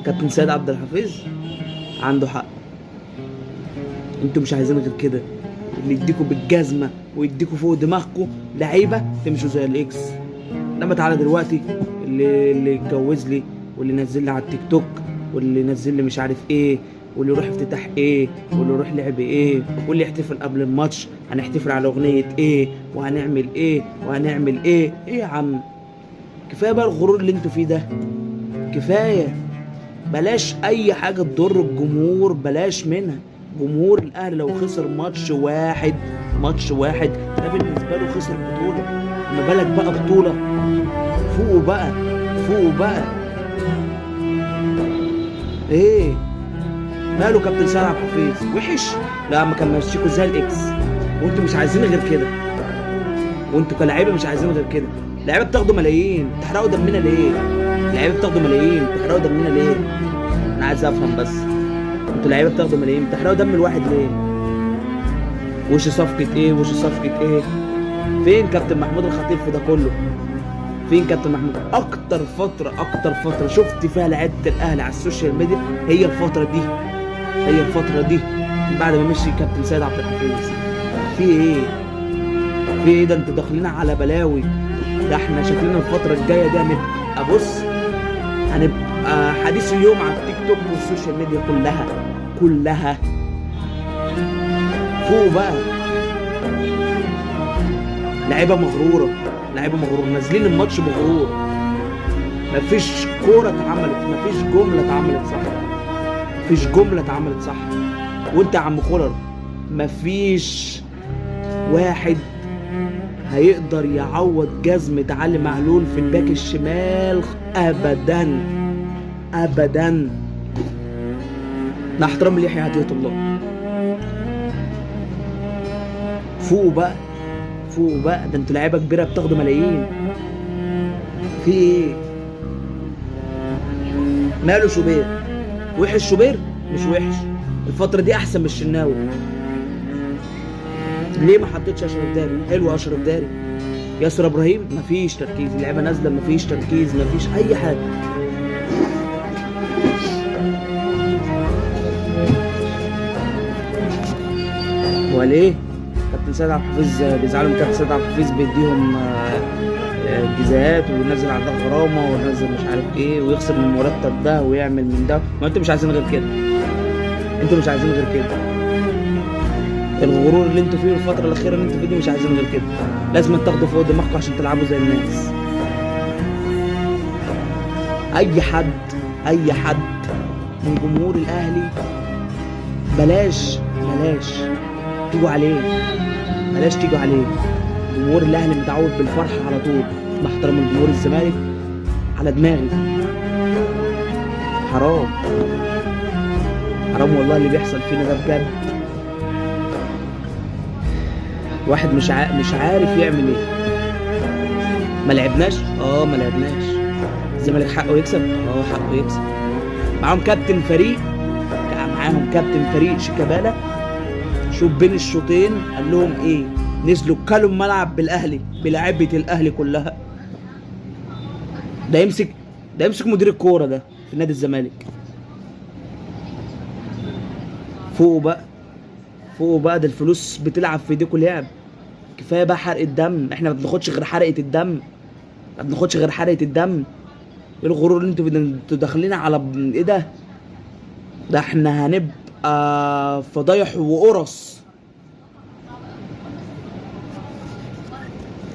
كابتن سيد عبد الحفيظ عنده حق. انتوا مش عايزين غير كده، اللي يديكوا بالجزمه ويديكوا فوق دماغكوا لعيبه تمشوا زي الاكس. انما تعالى دلوقتي اللي يتجوز لي، واللي ينزل لي على التيك توك، واللي ينزل لي مش عارف ايه، واللي يروح افتتاح ايه، واللي يروح لعب ايه، واللي يحتفل قبل الماتش هنحتفل على اغنيه ايه، وهنعمل ايه وهنعمل ايه. ايه يا عم، كفايه بقى الغرور اللي انتوا فيه ده، كفايه. بلاش اي حاجه تضر الجمهور، بلاش منها. جمهور الاهلي لو خسر ماتش واحد ده بالنسبه له خسر بطوله، ما بالك بقى بطوله. فوقوا بقى. ايه ماله كابتن سيد عبد الحفيظ وحش؟ لا، ما كان ماشيكوا زي الاكس، وانتوا مش عايزين غير كده. وانتوا كلاعيبه مش عايزين غير كده. لعيبه بتاخدوا ملايين، بتحرقوا دمنا ليه؟ لعيبه بتاخدوا ملايين، بتحرقوا دمنا ليه؟ انا عايز افهم بس، انتوا لعيبه بتاخدوا ملايين بتحرقوا دم الواحد ليه؟ وش صفقه ايه؟ فين كابتن محمود الخطيب في ده كله؟ فين كابتن محمود؟ اكتر فتره شفت فيها لعيبه الاهلي على السوشيال ميديا هي الفتره دي بعد ما مشي كابتن سيد عبد الحفيظ. في ايه ده؟ انتوا داخلين على بلاوي. ده احنا شايفين الفتره الجايه دي هنبقى حديث اليوم على التيك توك والسوشيال ميديا كلها. فوق بقى. لعيبه مغروره نازلين الماتش مغرور. مفيش كوره اتعملت، مفيش جمله اتعملت صح. وانت يا عم كولر مفيش واحد هيقدر يعوض جزمة علي معلول في الباك الشمال ابدا. مع احترام ليحيى عطية الله. فوقوا بقى. ده انتوا لعيبه كبيره بتاخدوا ملايين. في ايه؟ ماله شوبير؟ وحش شوبير؟ مش وحش، الفتره دي احسن من الشناوي. ليه ما حطيتش اشرف داري؟ حلو اشرف داري. ياسر ابراهيم مفيش تركيز، اللعيبه نازله مفيش تركيز، مفيش اي حاجه. وليه كابتن سيد عبد الحفيظ بيزعلوا من كابتن سيد عبد الحفيظ؟ بيديهم جزاءات وينزل على ده غرامه وينزل مش عارف ايه ويخسر من المرتب ده ويعمل من ده. ما انتوا مش عايزين غير كده. الغرور اللي انتوا فيه الفتره الاخيره اللي انتوا فيه دي مش عايزين غير كده. لازم تاخدوا فوق دماغكم عشان تلعبوا زي الناس. اي حد من جمهور الاهلي بلاش تيجوا عليه. جمهور الاهلي متعود بالفرحه على طول، مع احترام الجمهور الزمالك على دماغي. حرام والله اللي بيحصل فينا ده بجد. واحد مش عارف يعمل ايه. ما لعبناش. الزمالك حقه يكسب. حقه يكسب. معاهم كابتن فريق شيكابالا. شوف بين الشوطين قال لهم ايه؟ نزلوا كلوا الملعب بالاهلي، بلاعيبه الاهلي كلها. ده يمسك مدير الكوره ده في نادي الزمالك. فوقوا بقى. ده الفلوس بتلعب في ايديكوا لعب. كفايه بقى حرق الدم. احنا ما بناخدش غير حرقه الدم. ايه الغرور اللي انتوا داخلين على ايه ده؟ ده احنا هنبقى فضايح وقرص.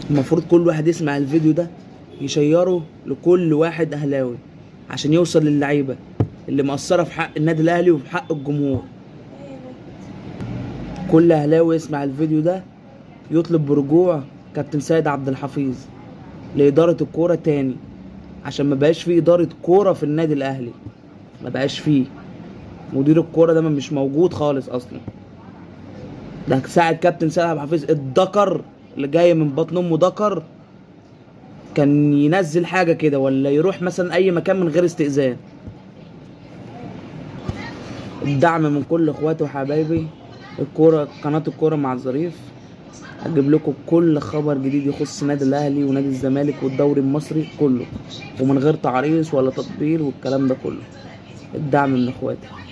المفروض كل واحد يسمع الفيديو ده يشيره لكل واحد اهلاوي عشان يوصل للعيبه اللي مقصره في حق النادي الاهلي وفي حق الجمهور. كل اهلاوي يسمع الفيديو ده يطلب برجوع كابتن سيد عبد الحفيظ لاداره الكوره تاني، عشان ما بقاش فيه اداره كوره في النادي الاهلي. ما بقاش فيه مدير الكوره ده مش موجود خالص اصلا. ده ساعة كابتن سيد عبد الحفيظ الدكر اللي جاي من بطن امه دكر كان ينزل حاجه كده ولا يروح مثلا اي مكان من غير استئذان. الدعم من كل اخواتي وحبايبي. قناه الكوره مع الظريف هجيب لكم كل خبر جديد يخص نادي الاهلي ونادي الزمالك والدوري المصري كله، ومن غير تعريض ولا تطبيل والكلام ده كله. الدعم من اخواتك.